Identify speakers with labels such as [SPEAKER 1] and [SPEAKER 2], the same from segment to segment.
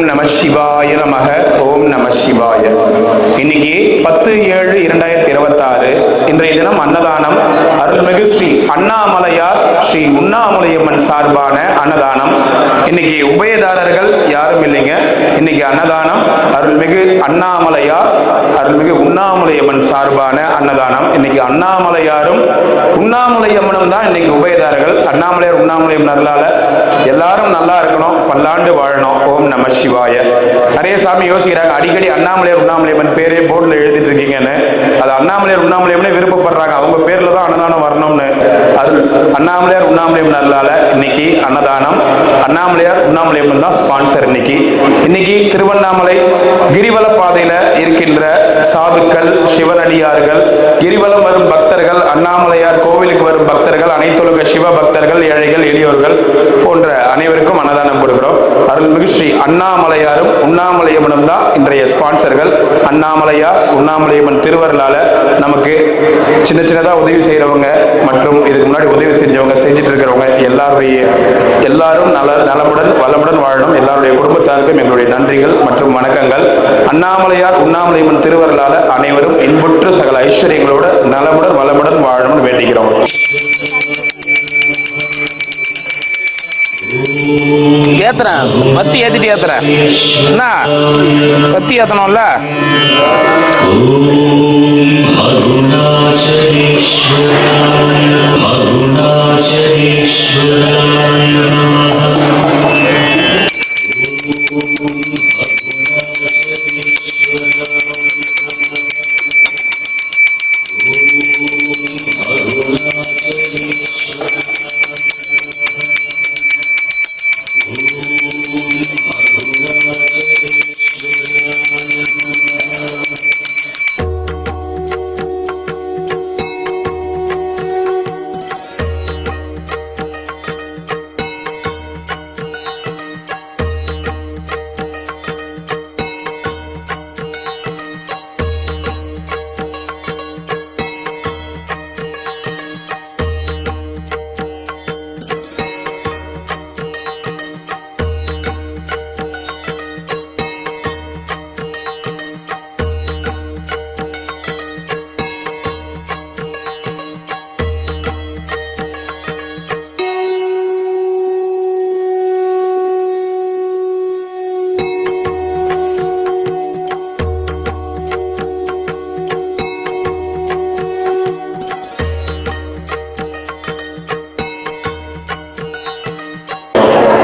[SPEAKER 1] நம சிவாய நமக. ஓம் நம சிவாய. இன்னைக்கு 10/7/2026 இன்றைய தினம் அன்னதானம். அருள்மிகு ஸ்ரீ அண்ணாமலையார் ஸ்ரீ உண்ணாமுலையம்மன் சார்பான அன்னதானம். இன்னைக்கு உபயதாரர்கள் யாரும் இல்லைங்க. இன்னைக்கு அன்னதானம் அருள்மிகு அண்ணாமலையார் அருள்மிகு உண்ணாமுலையம்மன் சார்பான அன்னதானம். இன்னைக்கு அண்ணாமலையாரும் உண்ணாமுலையம்மனும் தான் இன்னைக்கு உபயதாரர்கள். அண்ணாமலையார் உண்ணாமுலையம்மன் அருளால எல்லாரும் நல்லா இருக்கணும், பல்லாண்டு வாழணும். ஓம் நம சிவாய. நிறைய சாமி யோசிக்கிறாங்க, அடிக்கடி அண்ணாமலையார் உண்ணாமுலையம்மன் பேரே போர்டில் எழுதிட்டு இருக்கீங்கன்னு. அது அண்ணாமலையார் உண்ணாமுலையம்மனே விருப்பப்படுறாங்க, அவங்க பேர்ல தான் அன்னதானம் வரணும்னு. அருள் அண்ணாமலையார் உண்ணாமுலையம்மன் அருளால இன்னைக்கு அன்னதானம். அண்ணாமலையார் உண்ணாமுலையம்மன் தான் ஸ்பான்சர். இன்னைக்கு திருவண்ணாமலை கிரிவல பாதையில இருக்கின்ற சாதுக்கள், சிவனடியார்கள், கிரிவலம் வரும் பக்தர்கள், அண்ணாமலையார் கோவிலுக்கு வரும் பக்தர்கள், அனைத்துலக சிவ பக்தர்கள், ஏழைகள், எளியோர்கள் போன்ற அனைவருக்கும் அன்னதானம் கொடுக்கிறோம். அருள்மிகு ஸ்ரீ அண்ணாமலையாரும் உண்ணாமுலையம்மனும் தான் இன்றைய ஸ்பான்சர்கள். அண்ணாமலையார் உண்ணாமுலையம்மன் திருவருளால நமக்கு சின்ன சின்னதா உதவி செய்யறவங்க மற்றும் இதுக்கு முன்னாடி உதவி செஞ்சவங்க, செஞ்சுட்டு இருக்கிறவங்க எல்லாரும் நலமுடன் வளமுடன் வாழணும். எல்லாருடைய குடும்பத்தாருக்கும் எங்களுடைய நன்றிகள் மற்றும் வணக்கங்கள். அண்ணாமலையார் உண்ணாமுலையம்மன் திருவருளால அனைவரும் இன்புற்று சகல ஐஸ்வர்யங்களோடு நலமுடன் வளமுடன் வாழணும்னு வேண்டிக்கிறோம்.
[SPEAKER 2] ஏத்துறேன், பத்தி ஏத்திட்டு ஏத்துறேன். என்ன பத்தி ஏத்தணும்ல.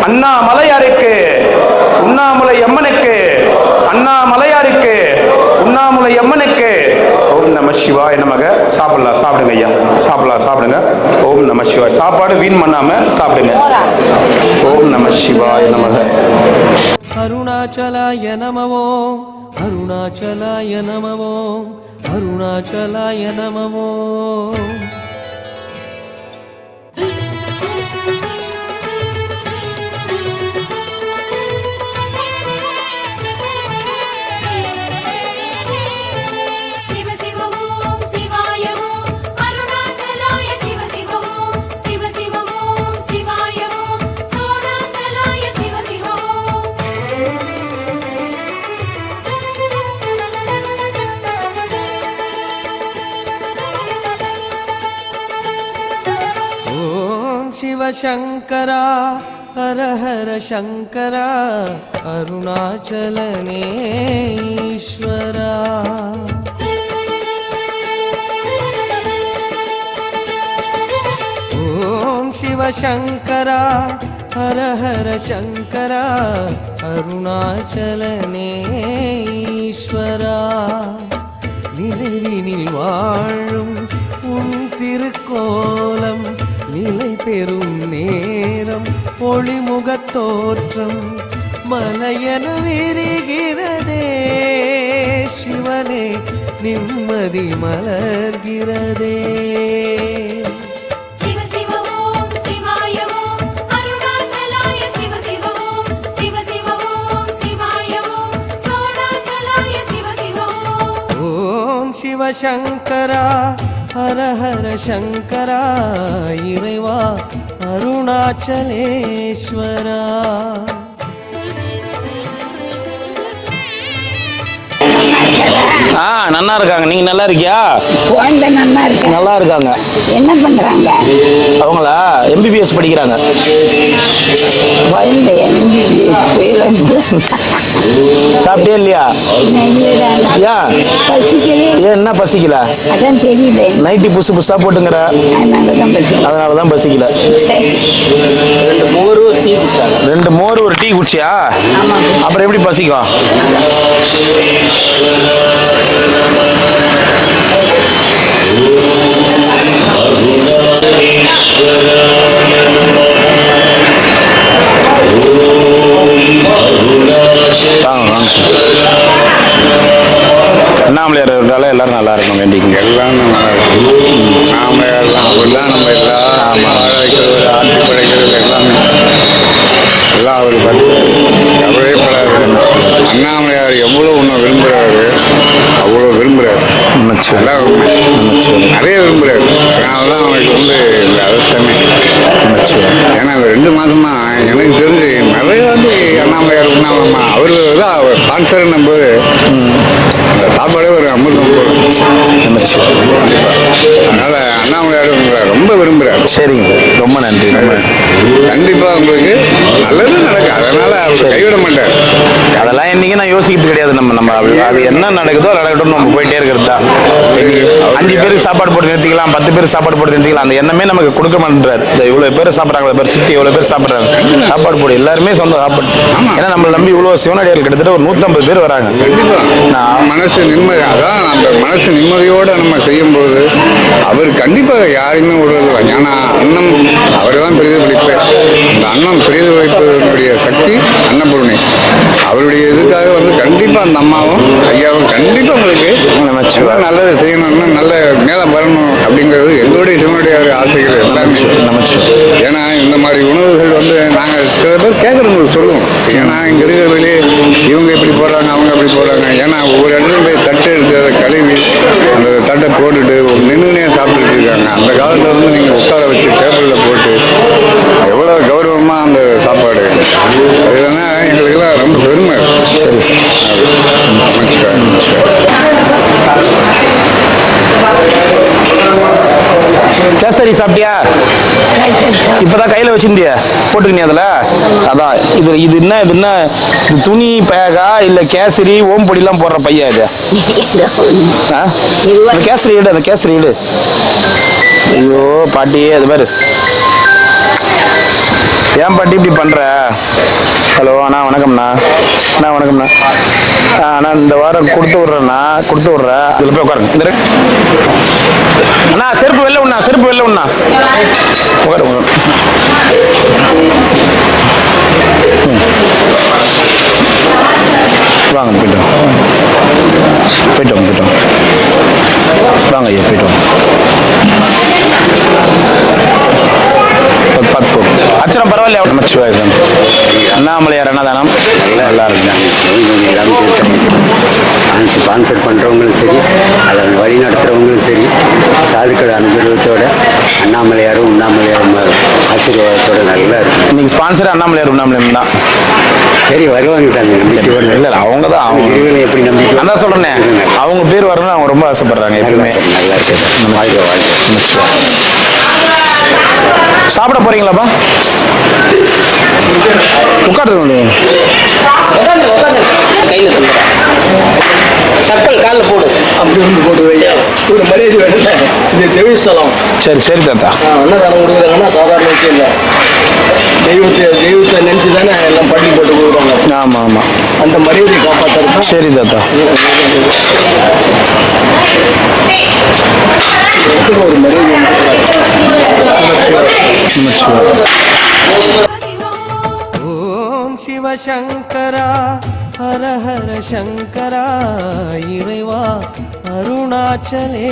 [SPEAKER 1] அண்ணாமலையாருக்கு உண்ணாமுலையம்மனுக்கு, அண்ணாமலையாருக்கு உண்ணாமுலையம்மனுக்கு ஓம் நம சிவாய நமக. சாப்பிடுங்க ஐயா, சாப்பிடுங்க. ஓம் நம சிவாய். சாப்பாடு வீண் பண்ணாம சாப்பிடுங்க. ஓம் நம சிவாய நமக.
[SPEAKER 3] அருணாச்சலாய நமவோ, அருணாச்சலாய நமவோ, அருணாச்சலாய நமவோ. शिवशङ्करा हर हर शङ्करा अरुणाचलनेश्वरा. ॐ शिवशङ्करा हर हर शङ्करा अरुणाचलनेश्वरा. நிலவினில் வாழும் உன் திருக்கோலம் நிலை பெறும் நேரம் ஒளிமுகத் தோற்றம் மலையென விரிகிறதே. சிவனே நிம்மதி மலர்கிறதே. சிவசங்கரா ஹர ஹர சங்கரா இறைவா அருணாச்சலேஸ்வரா.
[SPEAKER 2] நல்லா இருக்காங்க. நீங்க நல்லா இருக்கியா?
[SPEAKER 4] குழந்தை நல்லா இருக்கு.
[SPEAKER 2] நல்லா இருக்காங்க.
[SPEAKER 4] என்ன பண்றாங்க?
[SPEAKER 2] அவங்களா எம்பிபிஎஸ் படிக்கிறாங்க.
[SPEAKER 4] குழந்தை
[SPEAKER 2] சாப்பிட்டே இல்லையா? ஏன்
[SPEAKER 4] பசிக்கவே.
[SPEAKER 2] ஏன் என்ன பசிக்கல?
[SPEAKER 4] அதான் தெரியல.
[SPEAKER 2] நைட்டி புதுசு புதுசா போட்டுங்கிற அதனாலதான் பசிக்கல. 2 மோர் ஒரு டீ குடிச்சியா? அப்புறம் எப்படி பசிக்கும்? அண்ணாமலையார் இருக்கால எல்லாரும் நல்லா இருக்கும் வேண்டிங்க.
[SPEAKER 5] எல்லாம் நல்லா இருக்கும். அண்ணாமலையார்லாம் அவர்லாம் நம்ம எல்லாம் வாழ வைக்கிறது, ஆட்சி படைக்கிறது எல்லாமே எல்லாம் அவர் கவலையே படாது. அண்ணாமலையார் எவ்வளோ ஒன்று விரும்புகிறாரு, அவ்வளோ விரும்புகிறாரு. எல்லாம் நிறைய விரும்புகிறாரு. அதனால தான் அவருக்கு இந்த அரசாமே. ஏன்னா இந்த 2 மாதமா எனக்கு தெரிஞ்சு நிறைய அண்ணாமலையார் அவர் தான் அவர் கான்சர்ட் நம்பர் அந்த சாப்பாடே ஒரு அமிர்தம் போடும். அதனால அண்ணாமலையார் உங்களை ரொம்ப விரும்புகிறார்.
[SPEAKER 2] சரிங்க, ரொம்ப நன்றி.
[SPEAKER 5] கண்டிப்பாக உங்களுக்கு நல்லது நடக்கும். அதனால அவர் கைவிட மாட்டார்.
[SPEAKER 2] அதெல்லாம் இன்னைக்கு நான் யோசிக்கிறது கிடையாது. நம்ம அது என்ன நடக்குதோ நடக்கட்டும், நம்ம போயிட்டே இருக்கிறது தான். 5 பேருக்கு சாப்பாடு போட்டு நிறுத்திக்கலாம், 10 பேருக்கு சாப்பாடு போட்டு நிறுத்திக்கலாம். அந்த எண்ணமே நமக்கு கொடுக்க மாட்டேன்றாரு. இவ்வளவு பேர் சாப்பிட்றாங்க, பேர் சுற்றி எவ்வளவு பேர் சாப்பிட்றாங்க, சாப்பாடு போடு எல்லாருமே சொந்த சாப்பாடு. ஏன்னா நம்மளை நம்பி இவ்வளவு சிவனடியார்கள் கிட்டத்தட்ட ஒரு 150 பேர் வராங்க.
[SPEAKER 5] நான் மனசு நிம்மதி, அதான் அந்த மனசு நிம்மதியோடு நம்ம செய்யும்போது அவர் கண்டிப்பாக யாரையுமே விடுறது. ஏன்னா அன்னம் அவர் தான் பிரதிபலிப்பார். இந்த அன்னம் பிரதிபலிப்பதனுடைய சக்தி அன்னபூர்ணி. அவருடைய இதுக்காக கண்டிப்பாக அந்த அம்மாவும் ஐயாவும் கண்டிப்பாக உங்களுக்கு நல்லது செய்யணும்னு நல்ல மேலே வரணும் அப்படிங்கிறது எங்களுடைய சிவனுடைய ஆசைகள் எல்லாமே. ஏன்னா இந்த மாதிரி உணவுகள் நாங்கள் சில பேர் கேட்குறவங்களுக்கு சொல்லுவோம். ஏன்னா இங்கே இருக்கிறவங்களே இவங்க எப்படி போடுறாங்க, அவங்க எப்படி போடுறாங்க. ஏன்னா ஒவ்வொரு இடத்துலையும் போய் தட்டு எடுத்து அதை கழுவி அந்த தட்டை போட்டுட்டு நின்றுனே சாப்பிட்டுட்டு இருக்காங்க. அந்த காலத்தில் நீங்கள் உட்கார வச்சு டேபிளில் போட்டு எவ்வளோ கௌரவமாக அந்த சாப்பாடு. அதுனா எங்களுக்கெல்லாம் ரொம்ப பெருமை.
[SPEAKER 2] சரி சார். கேசரி சாப்பிட்டியா? இப்பதான் கையில வச்சிருந்தியா? போட்டுக்கினியா அதுல? அதான் இது என்ன இது துணி பேகா இல்ல கேசரி ஓம் பொடி எல்லாம் போடுற பையா இது? கேசரி இடு, அந்த கேசரி இடு. ஐயோ பாட்டி, அது பாரு. ஏன் பாட்டி இப்படி பண்ற? ஹலோ அண்ணா, வணக்கம்ண்ணா. அண்ணா வணக்கம்ண்ணா. அண்ணா இந்த வாரம் கொடுத்து விட்றேண்ணா, கொடுத்து விட்றேன். இதில் போய் உட்காருங்க. அண்ணா செருப்பு வெளில உண்ணா, செருப்பு வெளில உண்ணா. உட்காரு உட்காரு. வாங்க போய்ட்டோம் போய்ட்டோம் போய்ட்டோம் வாங்க ஐயா போய்ட்டோம். பார்த்து அச்சனம் பரவாயில்லையா? நமச்சிவாய சாமி. அண்ணாமலையார் அன்னதானம் நல்லா இருக்குங்க.
[SPEAKER 6] ஸ்பான்சர் பண்ணுறவங்களும் சரி, அதை வழி நடத்துகிறவங்களும் சரி, சாதுக்கள் அனுகிரகத்தோட அண்ணாமலையாரும் உண்ணாமலையாரும் ஆசீர்வாதத்தோட நல்லா இருக்கும்.
[SPEAKER 2] இன்னைக்கு ஸ்பான்சர் அண்ணாமலையார் உண்ணாமலையார் தான்.
[SPEAKER 6] சரி வருவாங்க சாமி.
[SPEAKER 2] இல்லை அவங்க தான், அவங்க
[SPEAKER 6] இருவில் எப்படி நம்பிக்கை
[SPEAKER 2] அதான் சொல்கிறேனே, அவங்க பேர் வரணும்னு அவங்க ரொம்ப ஆசைப்படுறாங்க எப்பவுமே.
[SPEAKER 6] நல்லா சரி. வாழ்க்கை வாழ்க்கை.
[SPEAKER 2] சாப்பிட போறீங்களாப்பா? உட்காருங்க.
[SPEAKER 7] கையில் சப்பல் காலில் போடு, அப்படி போட்டு வைங்க. ஒரு மரியாதை வேணும். இது தெய்வஸ்தலம்.
[SPEAKER 2] சரி சரி தாத்தா.
[SPEAKER 7] அன்னதானம் கொடுக்குறாங்கன்னா சாதாரண விஷயம் இல்லை. தெய்வத்தை நினச்சி தானே எல்லாம் பள்ளி போட்டு கொடுக்குறாங்க.
[SPEAKER 2] ஆமாம் ஆமாம்,
[SPEAKER 7] அந்த மரியாதையை காப்பாற்றுறது.
[SPEAKER 2] சரி தாத்தா.
[SPEAKER 7] ஒரு மரியாதை.
[SPEAKER 3] ஓம் சிவசங்கரா ஹர ஹர சங்கரா இறைவா அருணாச்சலேஸ்வரா.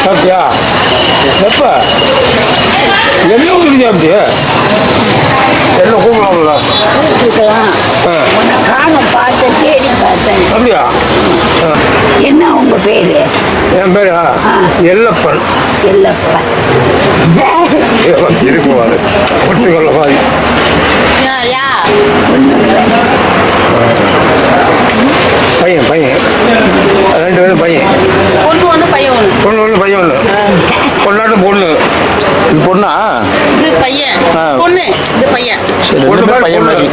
[SPEAKER 2] சாப்பிட்டியா? எப்ப என்ன ஊருக்கு சாப்பிட்டியா? என்ன கூப்பிடலாம்ல?
[SPEAKER 4] பார்த்து தேடி பார்த்தேன்.
[SPEAKER 2] அப்படியா?
[SPEAKER 4] என்ன உங்க பேரு?
[SPEAKER 5] என் பேர் எல்லப்பன்.
[SPEAKER 4] எல்லப்பன்.
[SPEAKER 5] இருக்குவாரு ஒட்டுக்கொள்ள மாதிரி. பையன் பையன் 2 பேரும் பையன்.
[SPEAKER 7] பொண்ணு ஒன்று பையன் ஒன்று.
[SPEAKER 5] பொண்ணு ஒன்று பையன் ஒன்று. பொண்ணாட்டும் பொண்ணு.
[SPEAKER 2] இது பொண்ணா?
[SPEAKER 7] இது பையன். பொண்ணு இது பையன்.
[SPEAKER 2] சரி, ரெண்டு பேரும் பையன் மாதிரி.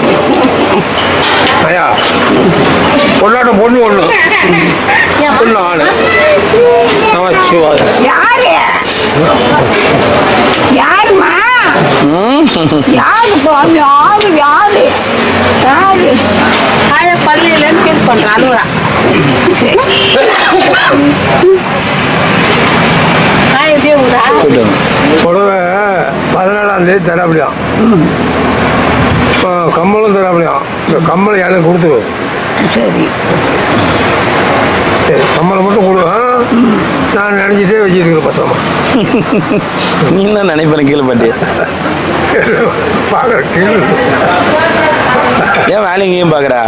[SPEAKER 5] ஐயா பொண்ணாட்டும் பொண்ணு ஒன்று. பொண்ணு ஆளு. சிவா.
[SPEAKER 4] யாரு? யாருமா? யாரு பாவி? யாரு யாரு யாரு?
[SPEAKER 7] பள்ளியிலன்னு ஃபீல் பண்ணுறான் அதுவா. இதே ஊரா?
[SPEAKER 5] புடவை 14ஆம் தேதி தராப்படியாம். கம்மலும் தராப்படியாம். இந்த கம்மலை எனக்கு கொடுத்துரு.
[SPEAKER 4] சரி
[SPEAKER 5] சரி கம்மலை மட்டும் கொடு. நான் நினைச்சிட்டே வச்சுட்டு இருக்கேன் பத்திரமா.
[SPEAKER 2] நீ என்ன நினைப்பேன் கீழே பாட்டியா?
[SPEAKER 5] பார்க்குற கீழே
[SPEAKER 2] ஏன் வேலைங்கையும் பார்க்குறா?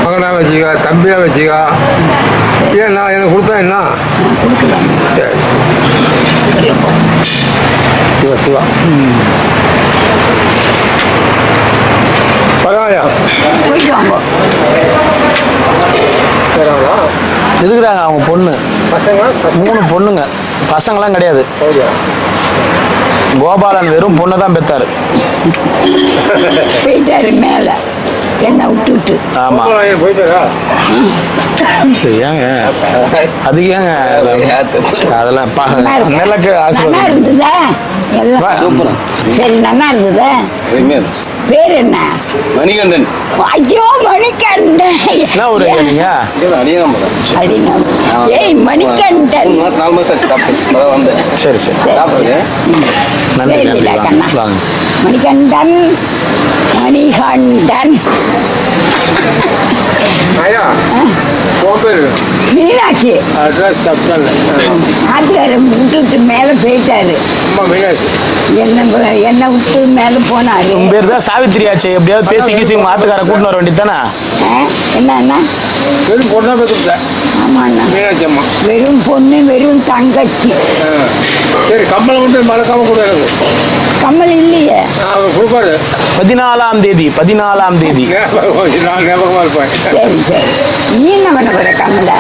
[SPEAKER 5] மகனாக வச்சுக்கா, தம்பியாக வச்சுக்கா. ஏன் நான் எனக்கு கொடுத்தா என்ன? சரி சிவா சிவா. பரவாயில்லையா?
[SPEAKER 4] போயிட்டு வாங்க.
[SPEAKER 2] இருக்கிறாங்க அவங்க பொண்ணு.
[SPEAKER 5] பசங்க
[SPEAKER 2] 3 பொண்ணுங்க. பசங்களாம் கிடையாது. கோபாலன் வெறும் பொண்ணை தான் பெத்தாரு.
[SPEAKER 4] போயிட்டாரு மேல என்ன விட்டுட்டு.
[SPEAKER 2] ஆமா.
[SPEAKER 5] போயிட்டாரா?
[SPEAKER 2] ஏங்க அதுக்கு ஏங்க அதெல்லாம் நிலக்கு
[SPEAKER 4] நல்லா
[SPEAKER 2] ஆசீர்வாதம்.
[SPEAKER 4] இருந்ததா எல்லாம்? சரி நல்லா இருந்ததா? பேர் என்ன?
[SPEAKER 6] மணிகண்டன்.
[SPEAKER 4] ஐயோ மணிகண்டன்.
[SPEAKER 2] என்ன ஒரு நீங்க?
[SPEAKER 4] அடினா. ஏய் மணிகண்டன்.
[SPEAKER 6] 4 மாசம் ஆச்சு சாப்பிட்டு வந்தேன்.
[SPEAKER 2] சரி சரி
[SPEAKER 6] சாப்பிடுங்க.
[SPEAKER 2] நன்றி நன்றி
[SPEAKER 4] சரிடா
[SPEAKER 2] வாங்க
[SPEAKER 4] கண்ணா.
[SPEAKER 2] வாங்க.
[SPEAKER 4] மணிகண்டன் மணிகண்டன்.
[SPEAKER 5] ஐயா உன் பேர்
[SPEAKER 4] மீனாட்சி.
[SPEAKER 5] அட்ரஸ் தப்பால.
[SPEAKER 4] ஆத்துக்கார விட்டுட்டு மேல போயிட்டாரு.
[SPEAKER 5] அம்மா மீனாட்சி.
[SPEAKER 4] என்ன விட்டு மேல போனாரு.
[SPEAKER 2] உங்க பேர் தான் சாவித்திரி ஆச்சு. எப்படியாவது பேசி கீசி உங்க ஆத்துக்கார கூட்டின்னு வர வேண்டியதானே?
[SPEAKER 4] என்ன
[SPEAKER 5] வெறும் பொண்ணா பேசுறேன்.
[SPEAKER 4] ஆமா அண்ணா.
[SPEAKER 5] மீனாட்சி அம்மா.
[SPEAKER 4] வெறும் பொண்ணு வெறும் தங்கச்சி.
[SPEAKER 5] சரி கம்மலை மட்டும் மறக்காம கூட எனக்கு.
[SPEAKER 4] கம்மல் இல்லையே.
[SPEAKER 5] அவர் கொடுப்பாரு.
[SPEAKER 2] 14ஆம் தேதி 14ஆம் தேதி.
[SPEAKER 5] நான் ஞாபகமா இருப்பேன்.
[SPEAKER 4] சரி சரி. நீ என்ன பண்ண போற கம்மல?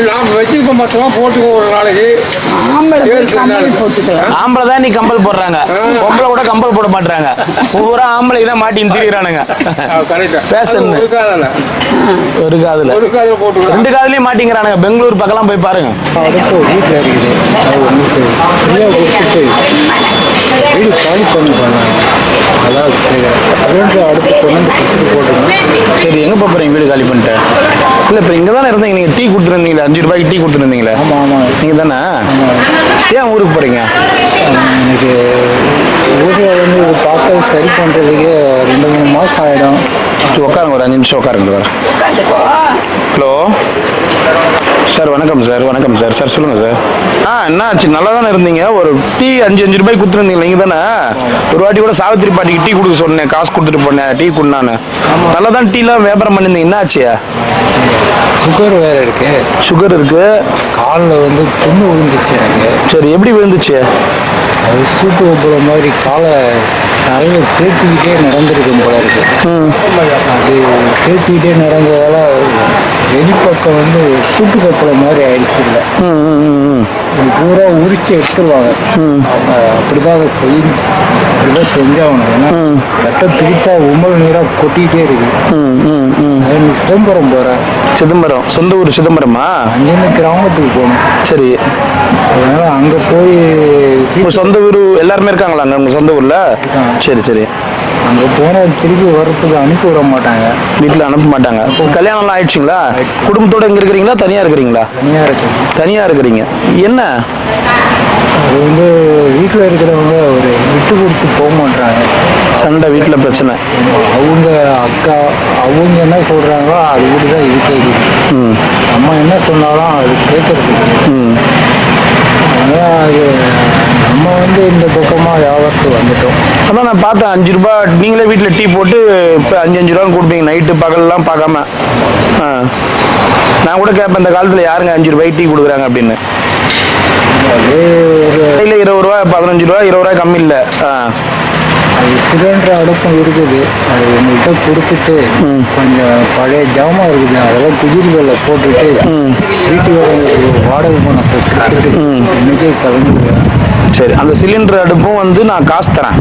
[SPEAKER 5] நான் வச்சிருப்போம் மொத்தமா போட்டுக்கோ ஒரு நாளைக்கு.
[SPEAKER 4] ஆம்பளை போய் கம்மல் போட்டுக்கலாம்.
[SPEAKER 2] ஆம்பளை தான் நீ கம்பல் போடுறாங்க. பொம்பளை கூட கம்பல் போட மாட்டாங்க. ஒவ்வொரு ஆம்பளைக்கு தான் மாட்டின்னு திரியிறானுங்க.
[SPEAKER 5] கரெக்டா
[SPEAKER 2] பேசணும்.
[SPEAKER 5] ஒரு காதல
[SPEAKER 2] ஒரு காதுல
[SPEAKER 5] ஒரு காதல போட்டுக்கலாம்.
[SPEAKER 2] 2 காதுலயும் மாட்டிங்கிறானுங்க. பெங்களூர் பக்கம்லாம் போய் பாருங்க.
[SPEAKER 5] அடுப்பு வீட்டில் இருக்குது. அது வந்துட்டு ஃப்ரீயாக கொடுத்துட்டு வீடு காலி பண்ணிப்பாங்க. அதாவது கேட்குறேன் அடுப்பு கொண்டு வந்து கொடுத்துட்டு போட்டுருங்க.
[SPEAKER 2] சரி எங்க போறீங்க வீடு காலி பண்ணிட்டு? இல்ல இப்ப இங்க தானே இருந்தீங்க. நீங்க டீ கொடுத்துருந்தீங்களா? 5 ரூபாய்க்கு டீ கொடுத்துருந்தீங்களே.
[SPEAKER 5] ஆமாம் ஆமாம்.
[SPEAKER 2] நீங்க தானே? ஏன் ஊருக்கு போறீங்க?
[SPEAKER 5] எனக்கு ஊரில் வந்து இது பார்க்க சரி பண்ணுறதுக்கு 2-3 மாதம் ஆகிடும்.
[SPEAKER 2] உட்காருங்க, ஒரு 5 நிமிஷம் உட்காருங்க. வரேன். ஹலோ சார், வணக்கம் சார். வணக்கம் சார். சார் சொல்லுங்க சார். என்ன ஆச்சு? நல்லா தானே இருந்தீங்க. ஒரு டீ 5 ரூபாய்க்கு கொடுத்துருந்தீங்க. நீங்க தானே ஒரு வாட்டி கூட சாவித்திரி பாட்டிக்கு டீ கொடுக்க சொன்னேன். காசு கொடுத்துட்டு போனேன். டீ குடினான்னு நல்லா தான் டீலாம் வியாபாரம் பண்ணியிருந்தீங்க. என்ன ஆச்சு?
[SPEAKER 5] சுகர் வேறு இருக்கு.
[SPEAKER 2] சுகர் இருக்கு.
[SPEAKER 5] காலில் வந்து புண்ணு விழுந்துச்சு எனக்கு.
[SPEAKER 2] சரி எப்படி விழுந்துச்சு?
[SPEAKER 5] அது சூட்டு வைப்புற மாதிரி காலை நிறைய தேய்ச்சிக்கிட்டே நடந்திருக்கும் போல இருக்கு. அது தேய்ச்சிக்கிட்டே நடந்ததால வெளிப்பக்கம் வந்து சூட்டு கப்பலை மாதிரி ஆயிடுச்சு. இல்லை இது பூரா உரிச்சு எடுத்துருவாங்க. அவங்க அப்படிதான் அதை செய்யணும். அப்படிதான் செஞ்சாகணும். ஏன்னா கட்டை பிடித்தா உமல் நீராக கொட்டிக்கிட்டே இருக்கு. நீ சிதம்பரம் போற.
[SPEAKER 2] சிதம்பரம் சொந்த ஊர் சிதம்பரமா?
[SPEAKER 5] அங்கேருந்து கிராமத்துக்கு போகணும்.
[SPEAKER 2] சரி.
[SPEAKER 5] அதனால அங்கே போய்
[SPEAKER 2] சொந்த ஊர் எல்லாருமே இருக்காங்களா அங்கே உங்க சொந்த ஊர்ல? சரி சரி.
[SPEAKER 5] அங்கே போனால் திருப்பி வர்றதுக்கு அனுப்பி விட மாட்டாங்க.
[SPEAKER 2] வீட்டில் அனுப்ப மாட்டாங்க. கல்யாணம்லாம் ஆயிடுச்சுங்களா? குடும்பத்தோட இங்கே இருக்கிறீங்களா? தனியாக இருக்கிறீங்களா?
[SPEAKER 5] தனியாக இருக்கு.
[SPEAKER 2] தனியாக இருக்கிறீங்க. என்ன
[SPEAKER 5] அது வந்து வீட்டில் இருக்கிறவங்க ஒரு விட்டு கொடுத்து போக மாட்டாங்க.
[SPEAKER 2] சண்டை வீட்டில் பிரச்சனை.
[SPEAKER 5] அவங்க அக்கா அவங்க என்ன சொல்கிறாங்களோ அது கூட தான் இது கேட்குது. அம்மா என்ன சொன்னாலும் அது கேட்கறது. அதனால் அது
[SPEAKER 8] நம்ம வந்து இந்த பக்கமாக வியாபாரத்துக்கு வந்துட்டோம்.
[SPEAKER 2] அதான் நான் பார்த்தேன் 5 ரூபா நீங்களே வீட்டில் டீ போட்டு இப்போ 5 ரூபான்னு கொடுப்பீங்க நைட்டு பகல்லாம் பார்க்காம. நான் கூட கேட்பேன் இந்த காலத்தில் யாருங்க 5 ரூபாய்க்கு டீ கொடுக்குறாங்க அப்படின்னு.
[SPEAKER 8] அது ஒரு
[SPEAKER 2] கையில் 20 ரூபா 15 ரூபா 20 ரூபாய் கம்மி இல்லை.
[SPEAKER 8] அது சிலிண்டர் அடுப்பும் இருக்குது. அது உங்கள்கிட்ட கொடுத்துட்டு கொஞ்சம் பழைய ஜாமான் இருக்குது, அதெல்லாம் குதிரைகளில் போட்டுட்டு வீட்டுக்கு வாடகை பணம் கொடுத்துட்டு இன்னைக்கே கிளம்பிடுவேன்.
[SPEAKER 2] சரி, அந்த சிலிண்டர் அடுப்பும் வந்து நான் காசு தரேன்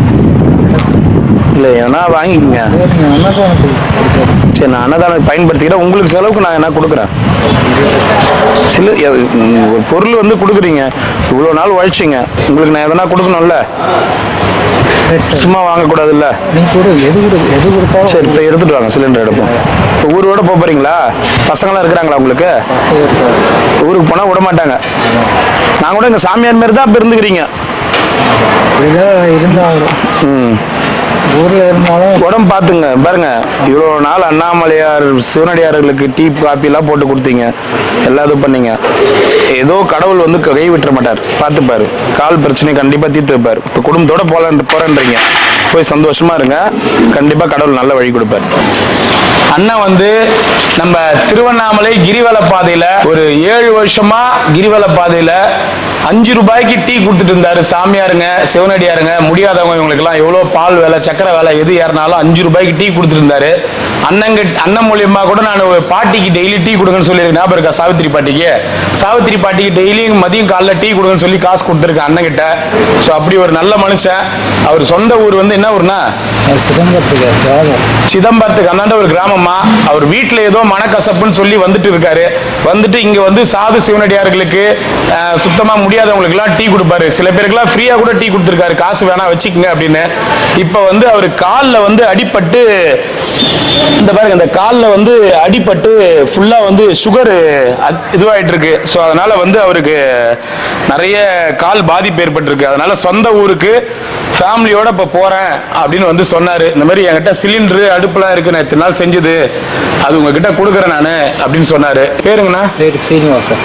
[SPEAKER 2] இல்லை ஏன்னா வாங்கிக்கோங்க.
[SPEAKER 8] நீங்கள் அன்னதானத்துக்கு கொடுத்தாரு.
[SPEAKER 2] சரி, நான் அன்னதானம் பயன்படுத்திக்கிறேன். உங்களுக்கு செலவுக்கு நான் என்ன கொடுக்குறேன். ஒரு பொருள் வந்து கொடுக்குறீங்க, இவ்வளோ நாள் உழைச்சிங்க, உங்களுக்கு நான் எதனா கொடுக்கணும்ல.
[SPEAKER 8] சரி சரி,
[SPEAKER 2] சும்மா வாங்கக்கூடாதுல்ல.
[SPEAKER 8] நீ கூட எது கொடுத்தாலும்
[SPEAKER 2] சரி, இப்போ எடுத்துட்டு வாங்க சிலிண்டர் எடுப்போம். இப்போ ஊரோட போகிறீங்களா? பசங்களாம் இருக்கிறாங்களா உங்களுக்கு? ஊருக்கு போனால் விட மாட்டாங்க. நான் கூட எங்கள் சாமியார் மாரி தான் இப்போ இருந்துக்கிறீங்க.
[SPEAKER 8] அப்படிதான் இருந்தாலும் ஊரில் இருந்தாலும்
[SPEAKER 2] உடம்பு பார்த்துங்க பாருங்க. இவ்வளோ நாள் அண்ணாமலையார் சிவனடியார்களுக்கு டீ காப்பிலாம் போட்டு கொடுத்தீங்க, எல்லாம் இது பண்ணீங்க. ஏதோ கடவுள் வந்து கை விட்டுற மாட்டார், பார்த்துப்பாரு. கால் பிரச்சனை கண்டிப்பாக தீர்த்து வைப்பார். இப்போ குடும்பத்தோட போறேன்றீங்க, போய் சந்தோஷமா இருங்க. கண்டிப்பாக கடவுள் நல்ல வழி கொடுப்பார். அண்ணா வந்து நம்ம திருவண்ணாமலை கிரிவல பாதையில ஒரு 7 வருஷமா கிரிவல பாதையில 5 ரூபாய்க்கு டீ கொடுத்துட்டு இருந்தாரு. சாமியாருங்க சிவனடியாருங்க முடியாதவங்க இவங்களுக்கெல்லாம் எவ்வளோ பால் வேலை சக்கரை வேலை எது ஏறினாலும் 5 ரூபாய்க்கு டீ கொடுத்துட்டு இருந்தாரு. அண்ணன் மூலியமா கூட நான் பாட்டிக்கு டெய்லி டீ கொடுங்கன்னு சொல்லியிருக்கேன். ஞாபகம் இருக்கா? சாவித்திரி பாட்டிக்கு டெய்லி மதியம் காலைல டீ கொடுங்கன்னு சொல்லி காசு கொடுத்துருக்கேன் அண்ணன் கிட்ட. ஸோ அப்படி ஒரு நல்ல மனுஷன். அவர் சொந்த ஊர் வந்து என்ன ஊர்னா சிதம்பரத்துக்கு அந்தாண்ட ஒரு கிராமமா. அவர் வீட்டில் ஏதோ மனக்கசப்புன்னு சொல்லி வந்துட்டு இருக்காரு. வந்துட்டு இங்க வந்து சாது சிவனடியார்களுக்கு சுத்தமா முடியாதவங்களுக்கு எல்லாம் டீ கொடுப்பாரு. சில பேருக்குலாம் ஃப்ரீயா கூட டீ கொடுத்துருக்காரு, காசு வேணா வச்சுக்கங்க அப்படின்னு. இப்ப வந்து அவர் காலில் வந்து அடிபட்டு, இந்த பாருங்க இந்த காலில் வந்து அடிபட்டு ஃபுல்லா வந்து சுகர் இதுவாயிட்டு இருக்கு. ஸோ அதனால வந்து அவருக்கு நிறைய கால் பாதிப்பு ஏற்பட்டிருக்கு. அதனால சொந்த ஊருக்கு ஃபேமிலியோட இப்போ போறேன் அப்படின்னு வந்து சொன்னாரு. இந்த மாதிரி என்கிட்ட சிலிண்டரு அடுப்புலாம் இருக்கு, நான் இத்தனை நாள் செஞ்சது, அது உங்ககிட்ட கொடுக்குறேன் நான் அப்படின்னு சொன்னாரு. பேருங்கண்ணா?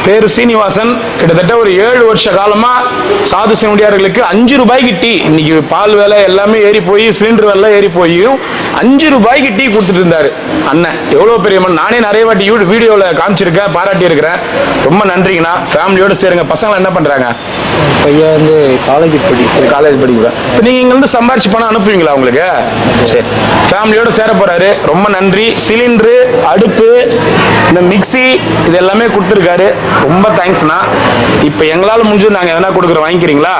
[SPEAKER 2] பேரு சீனிவாசன். கிட்டத்தட்ட ஒரு 7 வருஷ காலமா சாது சிவனடியார்களுக்கு 5 ரூபாய்க்கு டீ, இன்னைக்கு பால் விலை எல்லாமே ஏறி போய் சிலிண்டர் விலை ஏறி போயும் 5 ரூபாய்க்கு டீ கொடுத்துட்டு இருந்தாரு அண்ணன். எவ்வளவு பெரிய மண். நானே நிறைய வாட்டி வீடியோல காமிச்சிருக்கேன், பாராட்டி இருக்கிறேன். ரொம்ப நன்றிங்கண்ணா. ஃபேமிலியோட சேருங்க. பசங்க என்ன பண்றாங்க?
[SPEAKER 8] பையன் வந்து காலேஜ்
[SPEAKER 2] படிக்கிறேன். நீங்க இங்க இருந்து சம்பாரிச்சு பணம் அனுப்புவீங்களா உங்களுக்கு? சரி, ஃபேமிலியோட சேர போறாரு. ரொம்ப நன்றி. சிலிண்டரு அடுப்பு இந்த மிக்சி இது எல்லாமே கொடுத்துருக்காரு. ரொம்ப தேங்க்ஸ்ண்ணா. இப்போ எங்களால் முடிஞ்சு நாங்கள் எதனா கொடுக்குறோம், வாங்கிக்கிறீங்களா?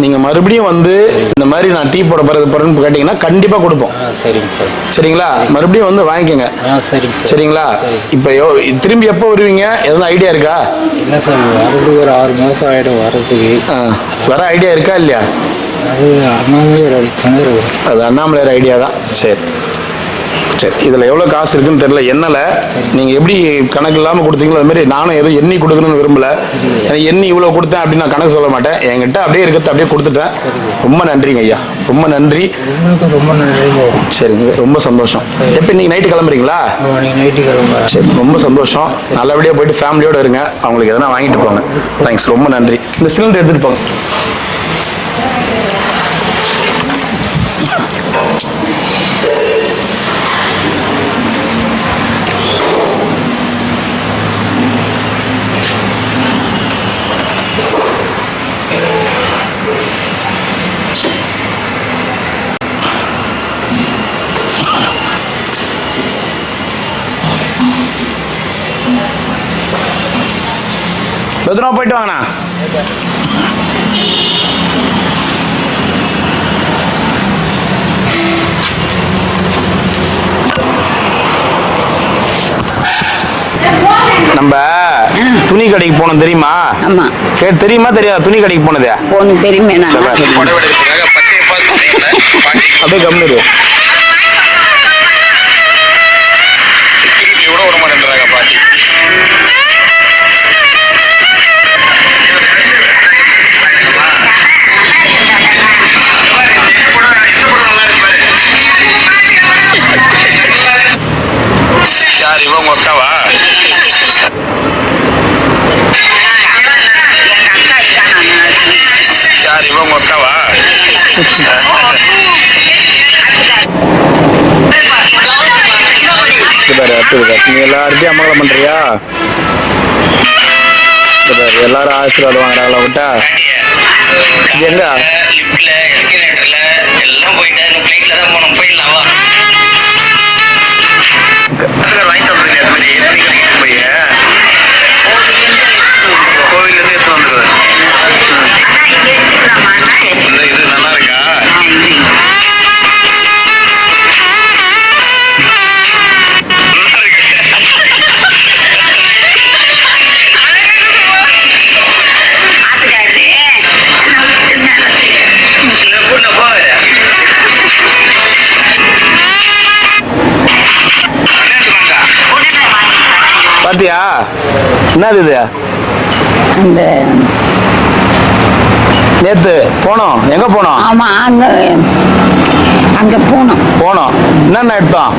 [SPEAKER 2] நீங்கள் மறுபடியும் வந்து இந்த மாதிரி நான் டீ போறேன்னு கேட்டிங்கன்னா கண்டிப்பாக கொடுப்போம்.
[SPEAKER 8] சரிங்க சார்.
[SPEAKER 2] சரிங்களா? மறுபடியும் வந்து வாங்கிக்கோங்க.
[SPEAKER 8] சரிங்க சார்.
[SPEAKER 2] சரிங்களா? இப்போ திரும்பி எப்போ வருவீங்க? எதுவும் ஐடியா இருக்கா?
[SPEAKER 8] இல்லை சார், வரது ஒரு 6 மாதம் ஆகிடும் வரதுக்கு.
[SPEAKER 2] வர ஐடியா இருக்கா இல்லையா?
[SPEAKER 8] அது
[SPEAKER 2] அண்ணாமலையார் ஐடியா தான். சரி சரி, இதில் எவ்வளோ காசு இருக்குன்னு தெரியல. எண்ணலை நீங்கள் எப்படி கணக்கு இல்லாமல் கொடுத்தீங்களோ அது மாதிரி நானும் எதுவும் எண்ணி கொடுக்கணும்னு விரும்பலை. எனக்கு எண்ணி இவ்வளோ கொடுத்தேன் அப்படின்னு நான் கணக்கு சொல்ல மாட்டேன். என்கிட்ட அப்படியே இருக்கிறத அப்படியே கொடுத்துட்டேன். ரொம்ப நன்றிங்க ஐயா, ரொம்ப நன்றி.
[SPEAKER 8] ரொம்ப நன்றிங்க.
[SPEAKER 2] சரிங்க, ரொம்ப சந்தோஷம். எப்போ நீங்கள் நைட்டு கிளம்புறீங்களா?
[SPEAKER 8] நைட்டு கிளம்புறேன்.
[SPEAKER 2] சரி, ரொம்ப சந்தோஷம். நல்லபடியாக போயிட்டு ஃபேமிலியோடு இருங்க. அவங்களுக்கு எதனா வாங்கிட்டு போங்க. தேங்க்ஸ், ரொம்ப நன்றி. இந்த சிலிண்டர் எடுத்துகிட்டு போங்க. பத்திரமா போயிட்டு வாங்கண்ணா. நம்ம துணி கடைக்கு போனோம் தெரியுமா?
[SPEAKER 4] ஆமா.
[SPEAKER 2] தெரியுமா தெரியாதா? துணி கடைக்கு போனதே
[SPEAKER 4] தெரியுமே.
[SPEAKER 2] அப்படியே கம்மிரு
[SPEAKER 1] யார் இவங்க அக்காவா?
[SPEAKER 2] இருக்குது. நீ எல்லார்ட்டையும் அமங்கலம் பண்றியா? எல்லாரும் ஆசீர்வாதம் வாங்குறாங்களா விட்டா? எங்க
[SPEAKER 1] கோவிலேருந்து எடுத்து வந்துடுவேன். இது நல்லா இருக்கா?
[SPEAKER 2] பாத்தியா என்னது இது?
[SPEAKER 4] அந்த
[SPEAKER 2] நேத்து போனோம். எங்க போனோம்?
[SPEAKER 4] ஆமா அங்க போனோம்.
[SPEAKER 2] என்னென்ன எடுத்தோம்?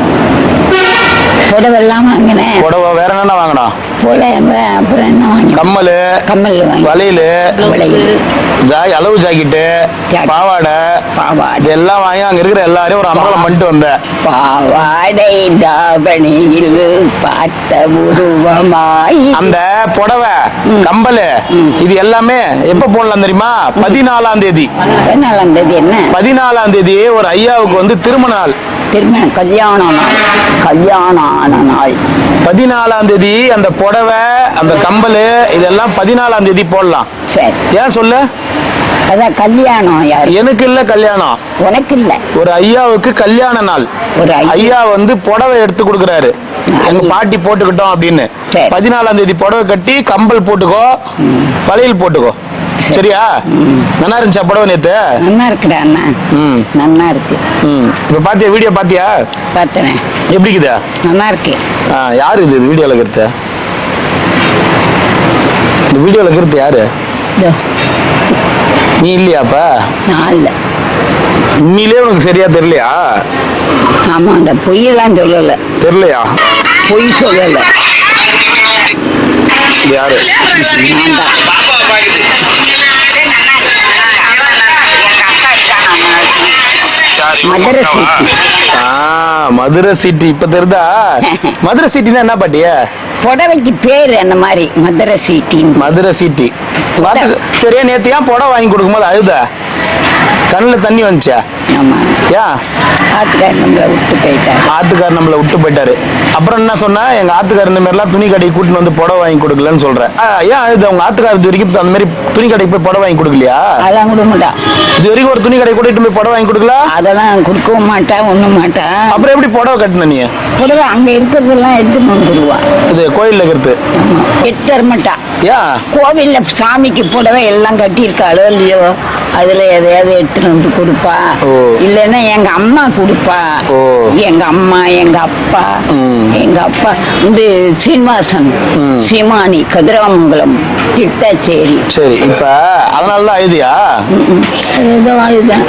[SPEAKER 4] புடவை எல்லாம் வாங்கினேன்.
[SPEAKER 2] புடவை வேற என்னென்ன வாங்கினோம்?
[SPEAKER 4] புடவை அப்புறம் என்ன வாங்கினேன்?
[SPEAKER 2] கம்மல்
[SPEAKER 4] வாங்கி
[SPEAKER 2] வளையல் அளவு ஜாக்கெட்டு பாவாடை இதெல்லாம் வாங்கி அங்க இருக்கிற எல்லாரையும் ஒரு அமங்கலம் பண்ணிட்டு வந்தேன்.
[SPEAKER 4] பாவாடை தாவணியில் பார்த்த உருவமாய்
[SPEAKER 2] அந்த புடவை கம்பல் இது எல்லாமே எப்ப போடலாம் தெரியுமா? 14ஆம் தேதி.
[SPEAKER 4] 14ஆம் தேதி என்ன?
[SPEAKER 2] 14ஆம் தேதி ஒரு ஐயாவுக்கு வந்து திருமண நாள்.
[SPEAKER 4] கல்யாண நாள்
[SPEAKER 2] 14ஆம் தேதி. அந்த புடவை அந்த கம்பல் இதெல்லாம் 14ஆம் தேதி போடலாம்.
[SPEAKER 4] சரி,
[SPEAKER 2] ஏன் சொல்லு?
[SPEAKER 4] அதான் கல்யாணம். யார்?
[SPEAKER 2] எனக்கு இல்ல கல்யாணம்,
[SPEAKER 4] உனக்கு இல்ல.
[SPEAKER 2] ஒரு ஐயாவுக்கு கல்யாண நாள்.
[SPEAKER 4] ஒரு
[SPEAKER 2] ஐயா வந்து புடவை எடுத்து கொடுக்குறாரு, எங்க பாட்டி போட்டுக்கிட்டோம் அப்படின்னு. 14ஆம் தேதி புடவை கட்டி கம்பல் போட்டுக்கோ, வளையல் போட்டுக்கோ. சரியா? நல்லா இருந்துச்சா புடவை நேத்து?
[SPEAKER 4] நல்லா இருக்குடா அண்ணா. நல்லா இருக்கு.
[SPEAKER 2] இப்ப பாத்தியா? வீடியோ பாத்தியா?
[SPEAKER 4] பார்த்தேன்.
[SPEAKER 2] எப்படி இருக்குதா?
[SPEAKER 4] நல்லா இருக்கு.
[SPEAKER 2] யாரு இது வீடியோல இருக்கிறது? இந்த வீடியோல இருக்கிறது யாரு? நீ இல்லையாப்ப?
[SPEAKER 4] நான் இல்ல.
[SPEAKER 2] உண்மையிலே உனக்கு சரியா தெரியலையா?
[SPEAKER 4] ஆமா, அந்த பொய்யெல்லாம் சொல்லல.
[SPEAKER 2] தெரியலையா?
[SPEAKER 4] பொய் சொல்லல.
[SPEAKER 2] யாரு?
[SPEAKER 4] மதுரை சீட்டி.
[SPEAKER 2] மதுரை சீட்டி இப்ப தெரியுதா? மதுரை சீட்டினா என்ன பாட்டிய?
[SPEAKER 4] புடவைக்கு பேரு அந்த மாதிரி மதுரை சீட்டி.
[SPEAKER 2] மதுரை சீட்டி. சரியா? நேத்து ஏன் புடவை வாங்கி கொடுக்கும்போது அழுத? கண்ணில் தண்ணி வந்துச்சா?
[SPEAKER 4] ஆமா.
[SPEAKER 2] ஏன்?
[SPEAKER 4] ஆத்துக்காரர் நம்மளை விட்டு போயிட்டாரு.
[SPEAKER 2] ஆத்துக்காரர் நம்மளை விட்டு போயிட்டாரு. அப்புறம் என்ன சொன்னா? எங்க ஆத்துக்காரர் இந்த மாதிரிலாம் துணி கடைக்கு கூட்டின்னு வந்து புடவை வாங்கி கொடுக்கலன்னு சொல்றேன். ஏன் அழுத? உங்க ஆத்துக்காரர் இது வரைக்கும் அந்த மாதிரி துணி கடைக்கு போய் புடவை வாங்கி கொடுக்கலையா?
[SPEAKER 4] அதெல்லாம் கொடுக்க மாட்டான்.
[SPEAKER 2] இது வரைக்கும் ஒரு துணி கடை கூட்டிட்டு போய் புடவை வாங்கி கொடுக்கல?
[SPEAKER 4] அதெல்லாம் கொடுக்கவும் மாட்டான், ஒண்ணும் மாட்டான்.
[SPEAKER 2] அப்புறம் எப்படி புடவை கட்டின நீ?
[SPEAKER 4] புடவை அங்க இருக்கிறதெல்லாம் எடுத்துன்னு வந்துடுவா.
[SPEAKER 2] இது கோயில்ல இருக்கிறது
[SPEAKER 4] எட்டு வரமாட்டான்.
[SPEAKER 2] ஏன்?
[SPEAKER 4] கோவில்ல சாமிக்கு புடவை எல்லாம் கட்டியிருக்காளோ இல்லையோ, அதுல எதையாவது எடுத்துட்டு வந்து கொடுப்பா. இல்லைன்னா எங்க அம்மா கொடுப்பா. எங்க அம்மா, எங்க அப்பா வந்து சீனிவாசன், சீமானி, கதிராமங்கலம், திட்டச்சேரி.
[SPEAKER 2] சரி, இப்ப அதனாலதான் அழுதியா?
[SPEAKER 4] ஏதோ அழுதேன்.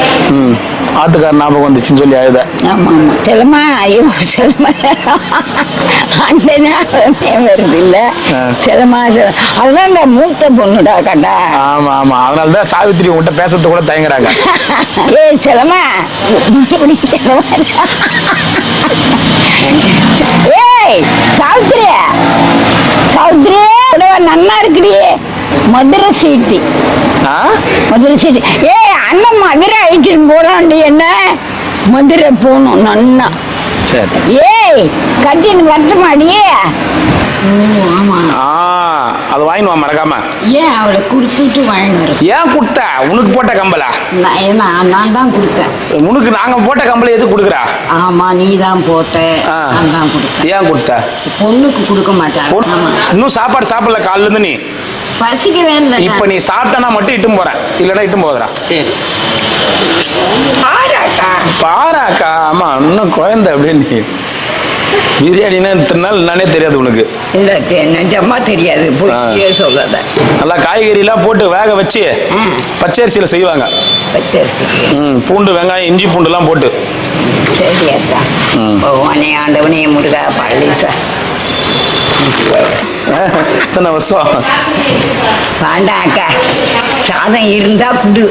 [SPEAKER 2] ஆத்துக்கார ஞாபகம் வந்துச்சுன்னு சொல்லி அழுத.
[SPEAKER 4] ஆமா ஆமா. செல்லமா, ஐயோ செல்லமா, அந்த ஞாபகமே வருது இல்ல. செல்லமா, அதுதான் மூத்த பொண்ணுடா கண்டா.
[SPEAKER 2] ஆமா ஆமா, அதனாலதான் சாவித்திரி உங்ககிட்ட பேசுறது கூட தயங்குறாங்க.
[SPEAKER 4] ஏய் செல்லமா, செல்லமா. ஏய் சாவித்திரி, சாவித்திரி நல்லா இருக்குடி. மதுரை சீட்டி. மதுரை சீட்டி. ஏய் அண்ணன் மதுரை ஆயிட்டு போறாண்டி. என்ன மதுரை போகணும் நன்னா. ஏய் கட்டின்னு வரட்டுமாடி?
[SPEAKER 2] அது வாங்கினுவா மறக்காம.
[SPEAKER 4] ஏன் அவளை குடுத்துட்டு வாங்கினு?
[SPEAKER 2] ஏன் கொடுத்த? உனக்கு போட்ட கம்பலா?
[SPEAKER 4] நான் தான் கொடுத்தேன்.
[SPEAKER 2] உனக்கு நாங்க போட்ட கம்பளை எது கொடுக்குறா?
[SPEAKER 4] ஆமா, நீ தான் போட்ட. நான் தான் கொடுத்தேன்.
[SPEAKER 2] ஏன் கொடுத்த?
[SPEAKER 4] பொண்ணுக்கு கொடுக்க மாட்டேன்.
[SPEAKER 2] இன்னும் சாப்பாடு சாப்பிடல காலைல இருந்து. நீ
[SPEAKER 4] பசிக்கவே இல்லை.
[SPEAKER 2] இப்ப நீ சாப்பிட்டனா மட்டும் இட்டும் போறேன், இல்லன்னா இட்டும் போதுறா.
[SPEAKER 4] சரி
[SPEAKER 2] பாராக்கா. ஆமா, இன்னும் குழந்தை அப்படின்னு. பிரியாணின்னா இத்தனை நாள் நானே தெரியாது உனக்கு?
[SPEAKER 4] இல்ல, நிஜமா தெரியாது. சொல்லாத.
[SPEAKER 2] நல்லா காய்கறி எல்லாம் போட்டு வேக வச்சு பச்சரிசியில செய்வாங்க.
[SPEAKER 4] பச்சரிசி.
[SPEAKER 2] பூண்டு, வெங்காயம், இஞ்சி பூண்டு எல்லாம் போட்டு.
[SPEAKER 4] சரியாக்கா. பகவானே, ஆண்டவனே, முருகா, பழனிசா.
[SPEAKER 2] எத்தனை வருஷம்
[SPEAKER 4] வேண்டாம் அக்கா, சாதம் இருந்தா குடு.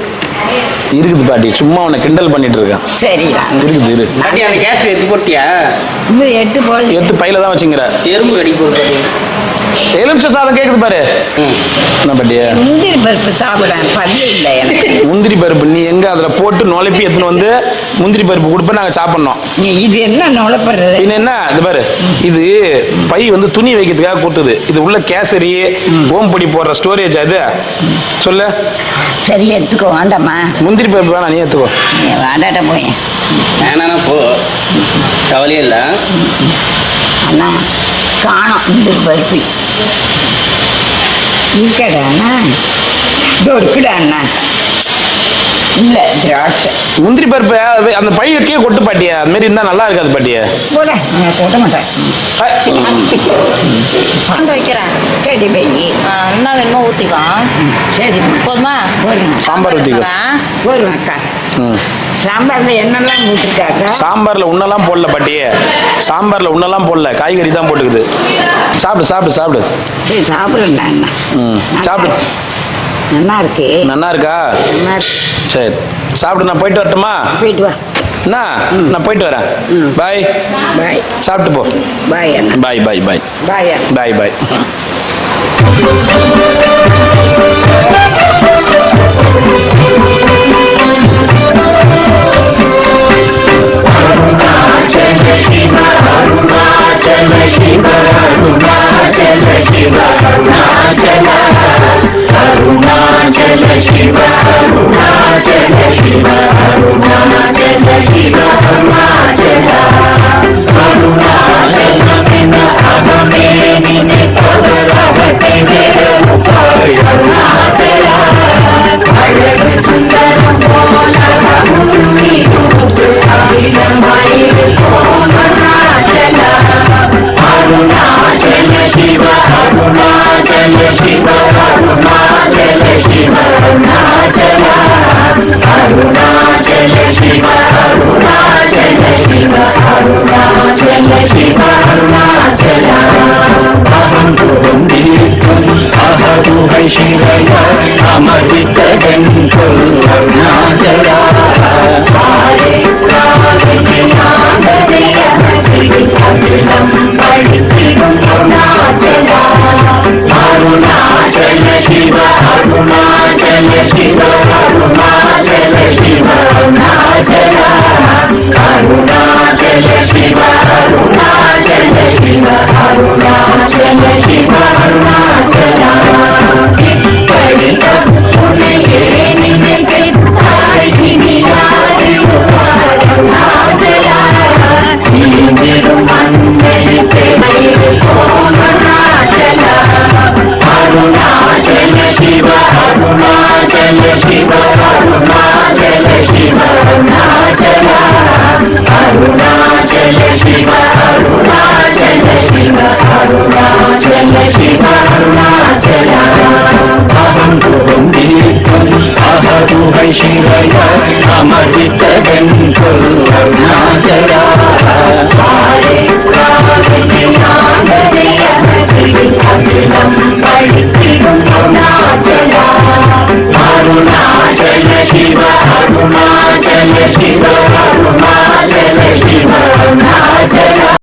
[SPEAKER 2] இருக்குது பாட்டி, சும்மா உன்னை கிண்டல் பண்ணிட்டு இருக்கேன்.
[SPEAKER 4] சரிடா.
[SPEAKER 2] இருக்குது இரு.
[SPEAKER 7] பாட்டி அந்த கேஸ் எடுத்து போட்டியா?
[SPEAKER 4] இன்னும் 8 போல்
[SPEAKER 2] எடுத்து பையில தான் வச்சுங்கிற.
[SPEAKER 7] எறும்பு கடி போட்டு
[SPEAKER 2] எலுமிச்சை சாதம் கேக்குது பாரு. என்ன பாட்டியா?
[SPEAKER 4] முந்திரி பருப்பு சாப்பிடுறேன், பல்லு இல்லை எனக்கு.
[SPEAKER 2] முந்திரி பருப்பு நீ எங்க அதுல போட்டு நுழைப்பி எடுத்துன்னு வந்து முந்திரி பருப்பு கொடுப்ப நாங்க சாப்பிடணும்.
[SPEAKER 4] இது என்ன நுழைப்படுறது?
[SPEAKER 2] இது என்ன இது பாரு, இது பை வந்து துணி வைக்கிறதுக்காக கொடுத்தது. இது உள்ள கேசரி ஓம்பொடி போடுற ஸ்டோரேஜ். அது சொல்லு.
[SPEAKER 4] சரி எடுத்துக்கோ, வேண்டாமா?
[SPEAKER 2] முந்திரி பருப்பு வேணாம், நீ எடுத்துக்கோ.
[SPEAKER 4] வேண்டாட்ட போய்.
[SPEAKER 7] வேணானா போ, கவலையே இல்லை.
[SPEAKER 4] அண்ணா காணோம் முந்திரி பருப்பு. இருக்கடா அண்ணா, இதோ இருக்குடா அண்ணா. இல்லை திராட்சை.
[SPEAKER 2] முந்திரி பருப்பு அந்த பையக்கே கொட்டு பாட்டியா, அது மாதிரி இருந்தா நல்லா இருக்காது பாட்டியா.
[SPEAKER 4] போட, நான் கொட்ட மாட்டேன்.
[SPEAKER 9] வைக்கிறேன்.
[SPEAKER 4] சரி பை.
[SPEAKER 9] என்ன வேணுமோ ஊற்றிக்கலாம்.
[SPEAKER 4] சரி
[SPEAKER 9] போதுமா?
[SPEAKER 4] போடுங்க.
[SPEAKER 2] சாம்பார் ஊற்றிக்கோ.
[SPEAKER 4] போடுங்க அக்கா. சாம்பார்ல என்னெல்லாம் போட்டிருக்காக்கா?
[SPEAKER 2] சாம்பார்ல உன்னெல்லாம் போடல பாட்டியே, சாம்பார்ல உன்னெல்லாம் போடல, காய்கறி தான் போட்டுக்குது. சாப்பிடு சாப்பிடு சாப்பிடு.
[SPEAKER 4] சரி சாப்பிடுங்க அண்ணா.
[SPEAKER 2] சாப்பிடு.
[SPEAKER 4] நல்லா இருக்கு.
[SPEAKER 2] நல்லா இருக்கா?
[SPEAKER 4] நல்லா இருக்கு.
[SPEAKER 2] சரி சாப்பிடு. நான் போயிட்டு வரட்டுமா?
[SPEAKER 4] போயிட்டு வா.
[SPEAKER 2] என்ன, நான் போயிட்டு வரேன். பாய்.
[SPEAKER 4] பாய்.
[SPEAKER 2] சாப்பிட்டு போ.
[SPEAKER 4] பாய் அண்ணா.
[SPEAKER 2] பாய் பாய் பாய்
[SPEAKER 4] பாய் அண்ணா.
[SPEAKER 2] பாய் பாய்.
[SPEAKER 10] Hare Krishna